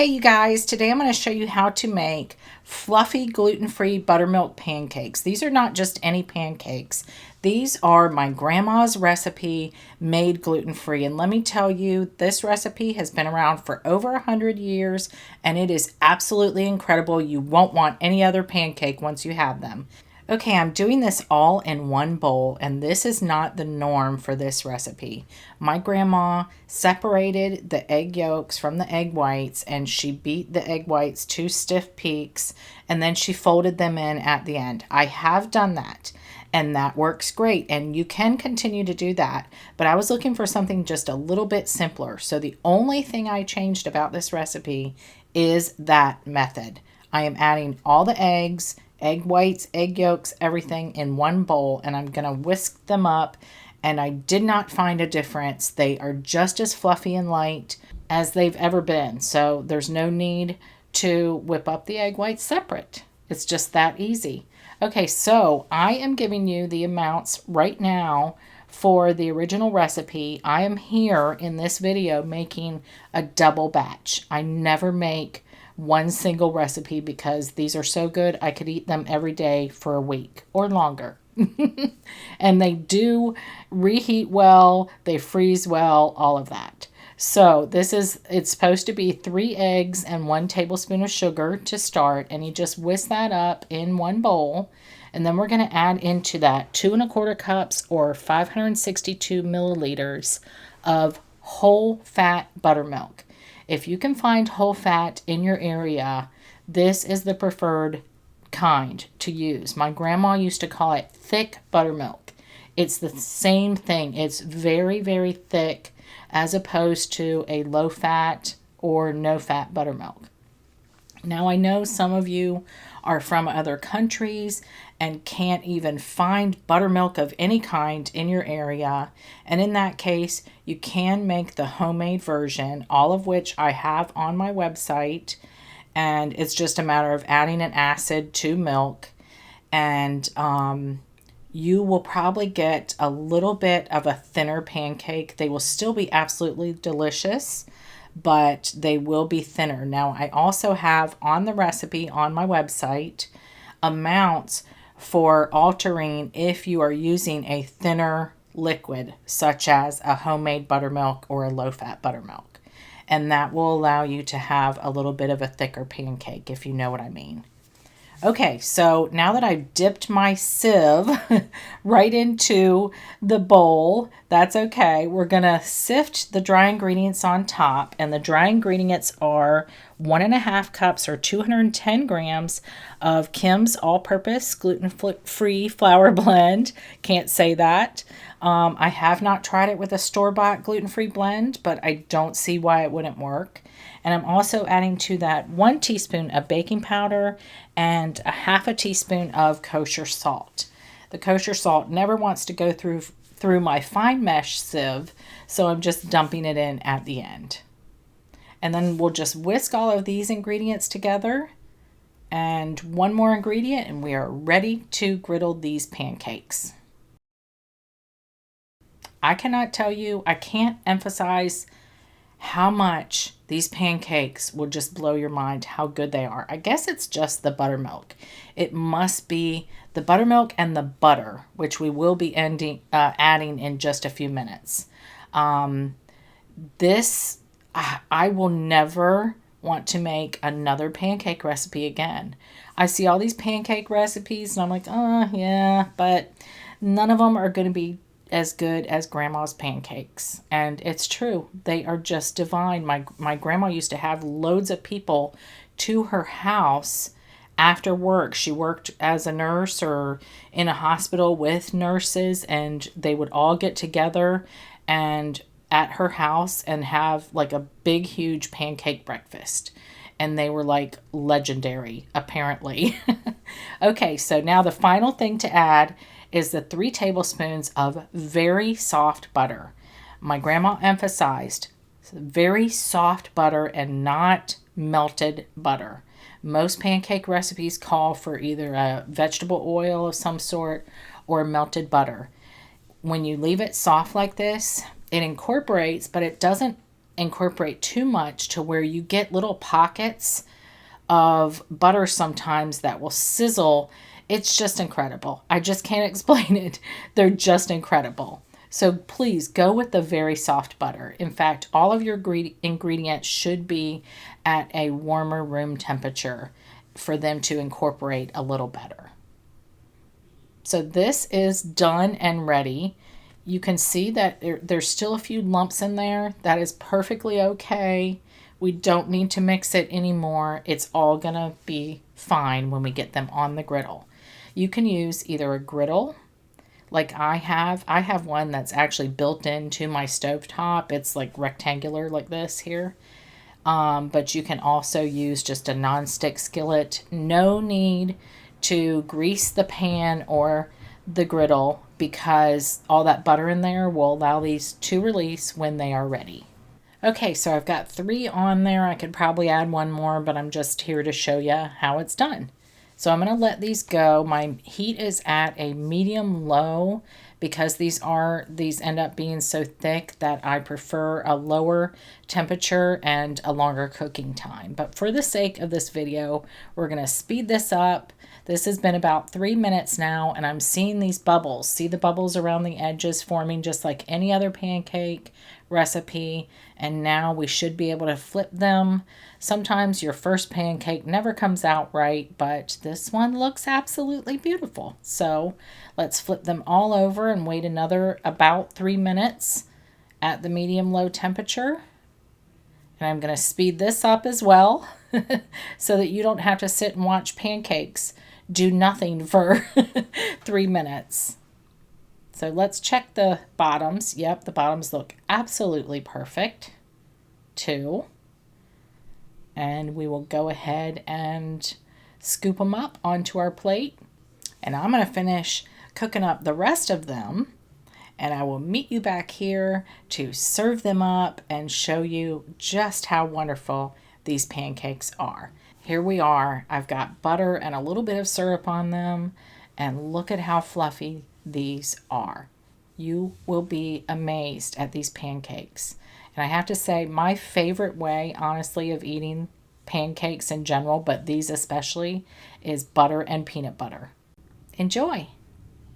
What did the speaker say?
Hey you guys, today I'm going to show you how to make fluffy gluten-free buttermilk pancakes. These are not just any pancakes. These are my grandma's recipe made gluten-free. And let me tell you, this recipe has been around for over 100 years and it is absolutely incredible. You won't want any other pancake once you have them. Okay, I'm doing this all in one bowl, and this is not the norm for this recipe. My grandma separated the egg yolks from the egg whites, and she beat the egg whites to stiff peaks, and then she folded them in at the end. I have done that, and that works great, and you can continue to do that, but I was looking for something just a little bit simpler, so the only thing I changed about this recipe is that method. I am adding all the eggs, egg whites, egg yolks, everything in one bowl, and I'm going to whisk them up, and I did not find a difference. They are just as fluffy and light as they've ever been, so there's no need to whip up the egg whites separate. It's just that easy. Okay, so I am giving you the amounts right now for the original recipe. I am here in this video making a double batch. I never make one single recipe because these are so good I could eat them every day for a week or longer. And they do reheat well, they freeze well, all of that. So it's supposed to be 3 eggs and 1 tablespoon of sugar to start, and you just whisk that up in one bowl. And then we're going to add into that 2 1/4 cups or 562 milliliters of whole fat buttermilk. If you can find whole fat in your area, this is the preferred kind to use. My grandma used to call it thick buttermilk. It's the same thing. It's very, very thick as opposed to a low fat or no fat buttermilk. Now, I know some of you are from other countries and can't even find buttermilk of any kind in your area. And in that case, you can make the homemade version, all of which I have on my website. And it's just a matter of adding an acid to milk. And you will probably get a little bit of a thinner pancake. They will still be absolutely delicious, but they will be thinner. Now, I also have on the recipe on my website amounts for altering if you are using a thinner liquid, such as a homemade buttermilk or a low-fat buttermilk. And that will allow you to have a little bit of a thicker pancake, if you know what I mean. Okay, so now that I've dipped my sieve right into the bowl, that's okay. We're going to sift the dry ingredients on top, and the dry ingredients are 1 1/2 cups or 210 grams of Kim's All-Purpose Gluten-Free Flour Blend. Can't say that. I have not tried it with a store-bought gluten-free blend, but I don't see why it wouldn't work. And I'm also adding to that 1 teaspoon of baking powder and a 1/2 teaspoon of kosher salt. The kosher salt never wants to go through my fine mesh sieve, so I'm just dumping it in at the end. And then we'll just whisk all of these ingredients together. And one more ingredient, and we are ready to griddle these pancakes. I cannot tell you, I can't emphasize how much these pancakes will just blow your mind how good they are. I guess it's just the buttermilk. It must be the buttermilk and the butter, which we will be adding in just a few minutes. I will never want to make another pancake recipe again. I see all these pancake recipes and I'm like, oh yeah, but none of them are going to be as good as grandma's pancakes. And it's true. They are just divine. My grandma used to have loads of people to her house after work. She worked as a nurse or in a hospital with nurses, and they would all get together and at her house and have like a big, huge pancake breakfast. And they were like legendary, apparently. Okay, so now the final thing to add is the 3 tablespoons of very soft butter. My grandma emphasized very soft butter and not melted butter. Most pancake recipes call for either a vegetable oil of some sort or melted butter. When you leave it soft like this, it incorporates, but it doesn't incorporate too much to where you get little pockets of butter sometimes that will sizzle. It's just incredible. I just can't explain it. They're just incredible. So please go with the very soft butter. In fact, all of your ingredients should be at a warmer room temperature for them to incorporate a little better. So this is done and ready. You can see that there's still a few lumps in there. That is perfectly okay. We don't need to mix it anymore. It's all gonna be fine when we get them on the griddle. You can use either a griddle, like I have one that's actually built into my stovetop. It's like rectangular like this here. But you can also use just a non-stick skillet. No need to grease the pan or the griddle because all that butter in there will allow these to release when they are ready. Okay, so I've got 3 on there. I could probably add one more, but I'm just here to show you how it's done. So I'm going to let these go. My heat is at a medium low because these end up being so thick that I prefer a lower temperature and a longer cooking time. But for the sake of this video, we're going to speed this up. This has been about 3 minutes now, and I'm seeing these bubbles. See the bubbles around the edges forming just like any other pancake recipe. And now we should be able to flip them. Sometimes your first pancake never comes out right, but this one looks absolutely beautiful. So let's flip them all over and wait another about 3 minutes at the medium-low temperature. And I'm going to speed this up as well so that you don't have to sit and watch pancakes do nothing for 3 minutes. So let's check the bottoms. Yep, the bottoms look absolutely perfect too. And we will go ahead and scoop them up onto our plate. And I'm going to finish cooking up the rest of them. And I will meet you back here to serve them up and show you just how wonderful these pancakes are. Here we are. I've got butter and a little bit of syrup on them. And look at how fluffy these are. You will be amazed at these pancakes. And I have to say, my favorite way, honestly, of eating pancakes in general, but these especially, is butter and peanut butter. Enjoy!